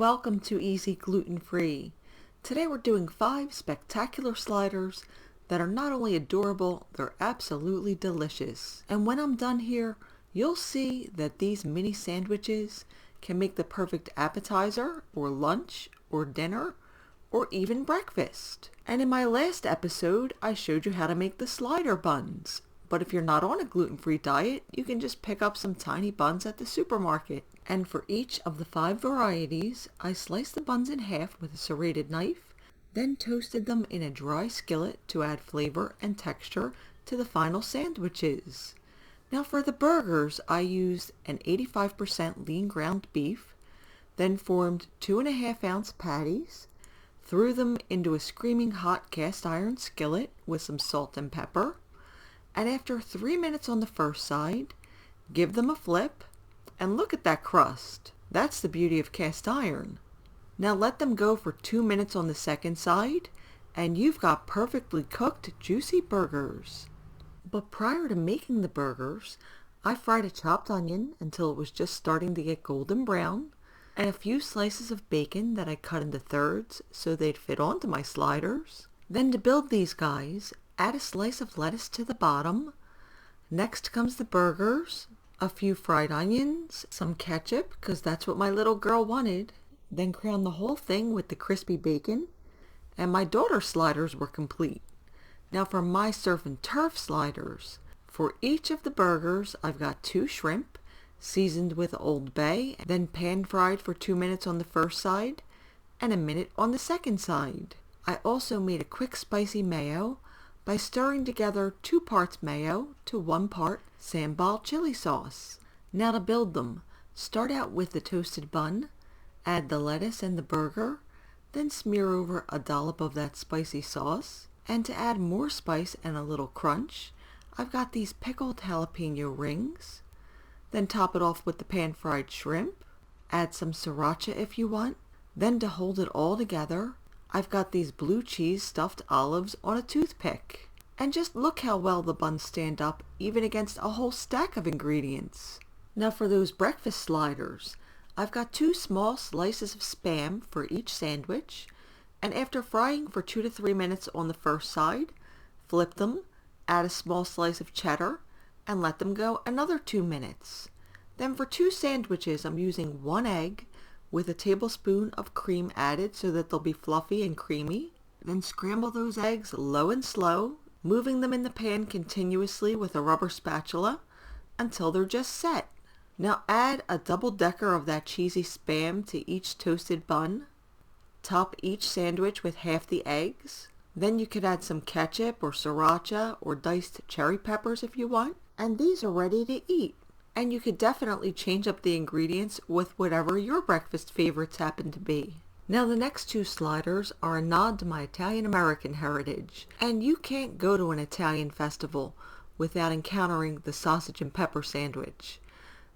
welcome to EZGlutenFree. Today we're doing 5 spectacular sliders that are not only adorable, they're absolutely delicious. And when I'm done here, you'll see that these mini sandwiches can make the perfect appetizer, or lunch, or dinner, or even breakfast. And in my last episode, I showed you how to make the slider buns. But if you're not on a gluten-free diet, you can just pick up some tiny buns at the supermarket. And for each of the 5 varieties, I sliced the buns in half with a serrated knife, then toasted them in a dry skillet to add flavor and texture to the final sandwiches. Now for the burgers, I used an 85% lean ground beef, then formed 2.5 ounce patties, threw them into a screaming hot cast iron skillet with some salt and pepper, and after 3 minutes on the first side, give them a flip, and look at that crust. That's the beauty of cast iron. Now let them go for 2 minutes on the second side, and you've got perfectly cooked, juicy burgers. But prior to making the burgers, I fried a chopped onion until it was just starting to get golden brown, and a few slices of bacon that I cut into thirds so they'd fit onto my sliders. Then to build these guys, add a slice of lettuce to the bottom. Next comes the burgers, a few fried onions, some ketchup, because that's what my little girl wanted. Then crown the whole thing with the crispy bacon, and my daughter's sliders were complete. Now for my surf and turf sliders. For each of the burgers, I've got 2 shrimp, seasoned with Old Bay, then pan fried for 2 minutes on the first side, and a minute on the second side. I also made a quick spicy mayo by stirring together 2 parts mayo to 1 part sambal chili sauce. Now to build them, start out with the toasted bun, add the lettuce and the burger, then smear over a dollop of that spicy sauce, and to add more spice and a little crunch, I've got these pickled jalapeno rings. Then top it off with the pan-fried shrimp, add some sriracha if you want. Then to hold it all together, I've got these blue cheese stuffed olives on a toothpick. And just look how well the buns stand up even against a whole stack of ingredients. Now for those breakfast sliders, I've got 2 small slices of Spam for each sandwich, and after frying for 2 to 3 minutes on the first side, flip them, add a small slice of cheddar, and let them go another 2 minutes. Then for 2 sandwiches, I'm using 1 egg with a tablespoon of cream added so that they'll be fluffy and creamy. Then scramble those eggs low and slow, moving them in the pan continuously with a rubber spatula until they're just set. Now add a double-decker of that cheesy Spam to each toasted bun. Top each sandwich with half the eggs. Then you could add some ketchup or sriracha or diced cherry peppers if you want. And these are ready to eat. And you could definitely change up the ingredients with whatever your breakfast favorites happen to be. Now the next 2 sliders are a nod to my Italian-American heritage, and you can't go to an Italian festival without encountering the sausage and pepper sandwich.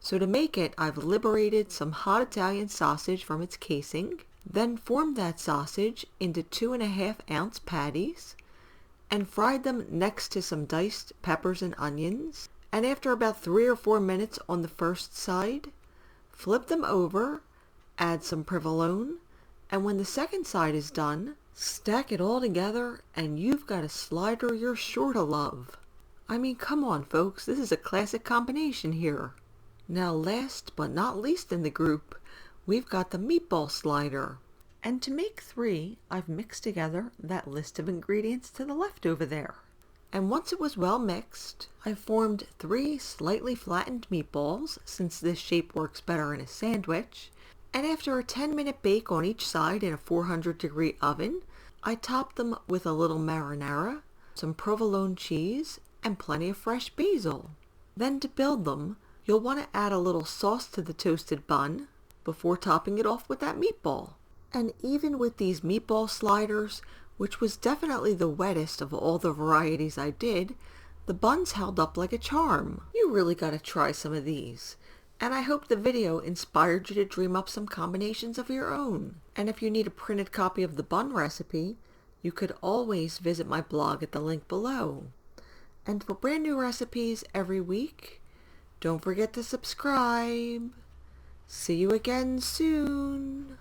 So to make it, I've liberated some hot Italian sausage from its casing, then formed that sausage into 2.5 ounce patties, and fried them next to some diced peppers and onions. And after about 3 or 4 minutes on the first side, flip them over, add some Provolone, and when the second side is done, stack it all together and you've got a slider you're sure to love. I mean, come on folks, this is a classic combination here. Now last but not least in the group, we've got the meatball slider. And to make 3, I've mixed together that list of ingredients to the left over there. And once it was well mixed, I formed 3 slightly flattened meatballs, since this shape works better in a sandwich. And after a 10-minute bake on each side in a 400-degree oven, I topped them with a little marinara, some provolone cheese, and plenty of fresh basil. Then to build them, you'll want to add a little sauce to the toasted bun before topping it off with that meatball. And even with these meatball sliders, which was definitely the wettest of all the varieties I did, the buns held up like a charm. You really gotta try some of these. And I hope the video inspired you to dream up some combinations of your own. And if you need a printed copy of the bun recipe, you could always visit my blog at the link below. And for brand new recipes every week, don't forget to subscribe. See you again soon.